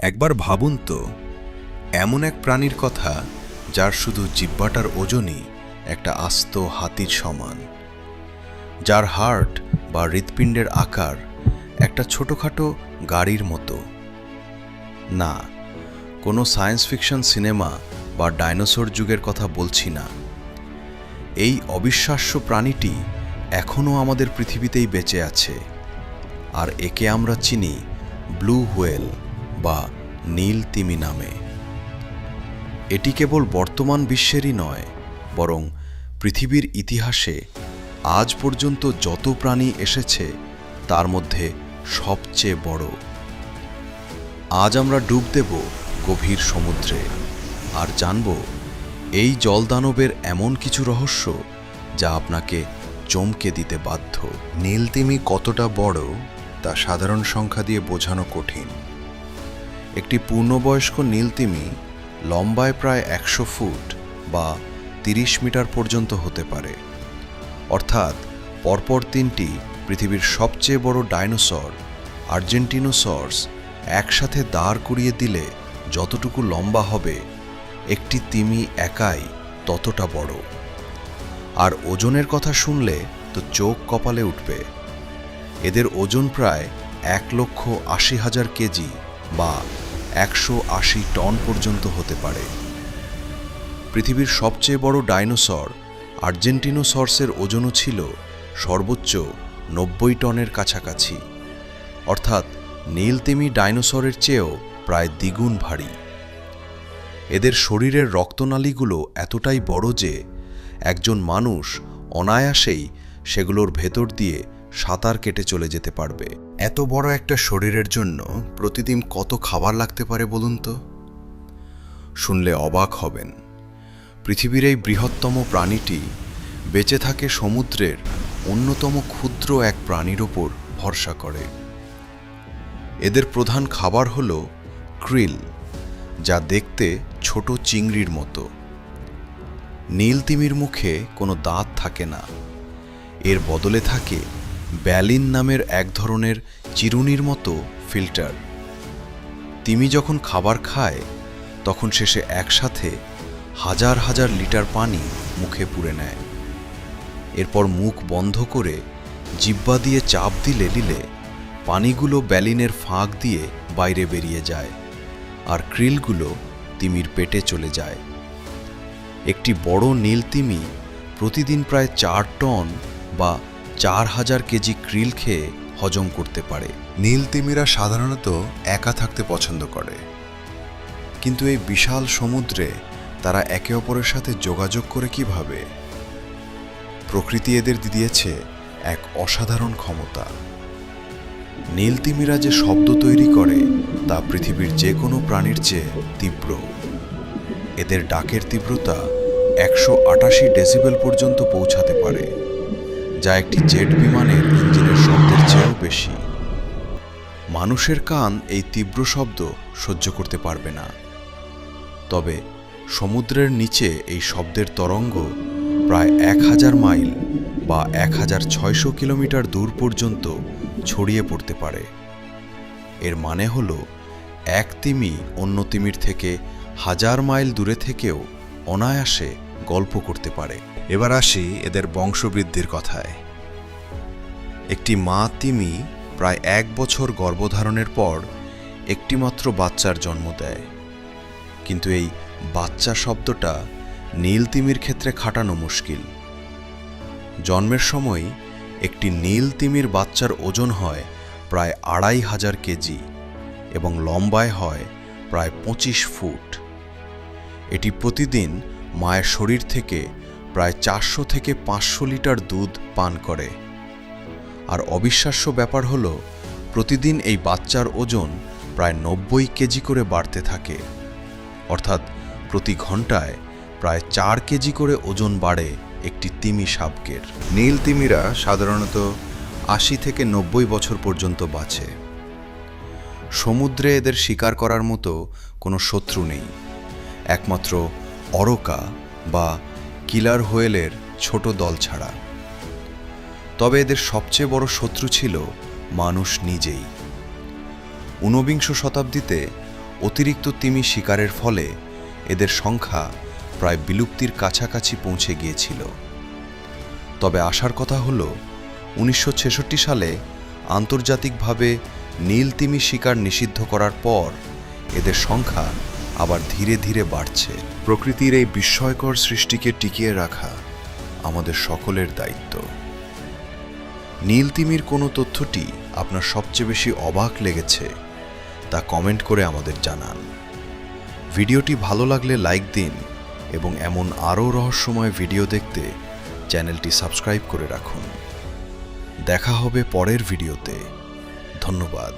একবার ভাবুন তো, এমন এক প্রাণীর কথা যার শুধু জিহ্বাটার ওজনই একটা আস্ত হাতির সমান, যার হার্ট বা হৃৎপিণ্ডের আকার একটা ছোটোখাটো গাড়ির মতো। না, কোনো সায়েন্স ফিকশন সিনেমা বা ডাইনোসর যুগের কথা বলছি না। এই অবিশ্বাস্য প্রাণীটি এখনও আমাদের পৃথিবীতেই বেঁচে আছে, আর একে আমরা চিনি ব্লু হোয়েল বা নীল তিমি নামে। এটি কেবল বর্তমান বিশ্বেরই নয়, বরং পৃথিবীর ইতিহাসে আজ পর্যন্ত যত প্রাণী এসেছে তার মধ্যে সবচেয়ে বড়। আজ আমরা ডুব দেব গভীর সমুদ্রে আর জানব এই জলদানবের এমন কিছু রহস্য যা আপনাকে চমকে দিতে বাধ্য। নীল তিমি কতটা বড় তা সাধারণ সংখ্যা দিয়ে বোঝানো কঠিন। একটি পূর্ণবয়স্ক নীল তিমি লম্বায় প্রায় 100 ফুট বা 30 মিটার পর্যন্ত হতে পারে, অর্থাৎ পরপর তিনটি পৃথিবীর সবচেয়ে বড় ডাইনোসর আর্জেন্টিনোসর্স একসাথে দাঁড় করিয়ে দিলে যতটুকু লম্বা হবে, একটি তিমি একাই ততটা বড়। আর ওজনের কথা শুনলে তো চোখ কপালে উঠবে। এদের ওজন প্রায় 1,80,000 কেজি বা 180 টন পর্যন্ত হতে পারে। পৃথিবীর সবচেয়ে বড় ডাইনোসর আর্জেন্টিনোসর্সের ওজনও ছিল সর্বোচ্চ 90 টনের কাছাকাছি, অর্থাৎ নীল তিমি ডাইনোসরের চেয়েও প্রায় দ্বিগুণ ভারী। এদের শরীরের রক্তনালীগুলো এতটাই বড় যে একজন মানুষ অনায়াসেই সেগুলোর ভেতর দিয়ে সাঁতার কেটে চলে যেতে পারবে। এত বড় একটা শরীরের জন্য প্রতিদিন কত খাবার লাগতে পারে বলুন তো? শুনলে অবাক হবেন। পৃথিবীর এই বৃহত্তম প্রাণীটি বেঁচে থাকে সমুদ্রের অন্যতম ক্ষুদ্র এক প্রাণীর ওপর ভরসা করে। এদের প্রধান খাবার হল ক্রিল, যা দেখতে ছোট চিংড়ির মতো। নীল তিমির মুখে কোনো দাঁত থাকে না, এর বদলে থাকে ব্যালিন নামের এক ধরনের চিরুনির মতো ফিল্টার। তিমি যখন খাবার খায় তখন শেষে একসাথে হাজার হাজার লিটার পানি মুখে পুরে নেয়। এরপর মুখ বন্ধ করে জিহ্বা দিয়ে চাপ দিলে পানিগুলো ব্যালিনের ফাঁক দিয়ে বাইরে বেরিয়ে যায়, আর ক্রিলগুলো তিমির পেটে চলে যায়। একটি বড় নীল তিমি প্রতিদিন প্রায় 4 টন বা 4000 কেজি ক্রিল খেয়ে হজম করতে পারে। নীল তিমিরা সাধারণত একা থাকতে পছন্দ করে, কিন্তু এই বিশাল সমুদ্রে তারা একে অপরের সাথে যোগাযোগ করে কিভাবে? প্রকৃতি এদের দিয়েছে এক অসাধারণ ক্ষমতা। নীল তিমিরা যে শব্দ তৈরি করে তা পৃথিবীর যে কোনো প্রাণীর চেয়ে তীব্র। এদের ডাকের তীব্রতা 188 ডেসিবেল পর্যন্ত পৌঁছাতে পারে, যা একটি জেট বিমানের ইঞ্জিনের শব্দের চেয়েও বেশি। মানুষের কান এই তীব্র শব্দ সহ্য করতে পারবে না, তবে সমুদ্রের নিচে এই শব্দের তরঙ্গ প্রায় 1000 মাইল বা 1600 কিলোমিটার দূর পর্যন্ত ছড়িয়ে পড়তে পারে। এর মানে হল এক তিমি অন্য তিমির থেকে 1000 মাইল দূরে থেকেও অনায়াসে গল্প করতে পারে। এবার আসি এদের বংশবৃদ্ধির কথায়। একটি মা তিমি প্রায় 1 বছর গর্ভধারণের পর একটিমাত্র বাচ্চার জন্ম দেয়, কিন্তু এই বাচ্চা শব্দটা নীল তিমির ক্ষেত্রে খাটানো মুশকিল। জন্মের সময় একটি নীল তিমির বাচ্চার ওজন হয় প্রায় 2500 কেজি এবং লম্বায় হয় প্রায় 25 ফুট। এটি প্রতিদিন মায়ের শরীর থেকে প্রায় 400 থেকে 500 লিটার দুধ পান করে। আর অবিশ্বাস্য ব্যাপার হল, প্রতিদিন এই বাচ্চার ওজন প্রায় 90 কেজি করে বাড়তে থাকে, অর্থাৎ প্রতি ঘন্টায় প্রায় 4 কেজি করে ওজন বাড়ে একটি তিমি শাবকের। নীল তিমিরা সাধারণত 80 থেকে 90 বছর পর্যন্ত বাঁচে। সমুদ্রে এদের শিকার করার মতো কোনো শত্রু নেই, একমাত্র অরকা বা কিলার হোয়েলের ছোট দল ছাড়া। তবে এদের সবচেয়ে বড় শত্রু ছিল মানুষ নিজেই। ঊনবিংশ শতাব্দীতে অতিরিক্ত তিমি শিকারের ফলে এদের সংখ্যা প্রায় বিলুপ্তির কাছাকাছি পৌঁছে গিয়েছিল। তবে আশার কথা হল 1966 সালে আন্তর্জাতিকভাবে নীল তিমি শিকার নিষিদ্ধ করার পর এদের সংখ্যা আবার ধীরে ধীরে বাড়ছে। প্রকৃতির এই বিস্ময়কর সৃষ্টিকে টিকিয়ে রাখা আমাদের সকলের দায়িত্ব। নীল তিমির কোনো তথ্যটি আপনার সবচেয়ে বেশি অবাক লেগেছে তা কমেন্ট করে আমাদের জানান। ভিডিওটি ভালো লাগলে লাইক দিন এবং এমন আরও রহস্যময় ভিডিও দেখতে চ্যানেলটি সাবস্ক্রাইব করে রাখুন। দেখা হবে পরের ভিডিওতে। ধন্যবাদ।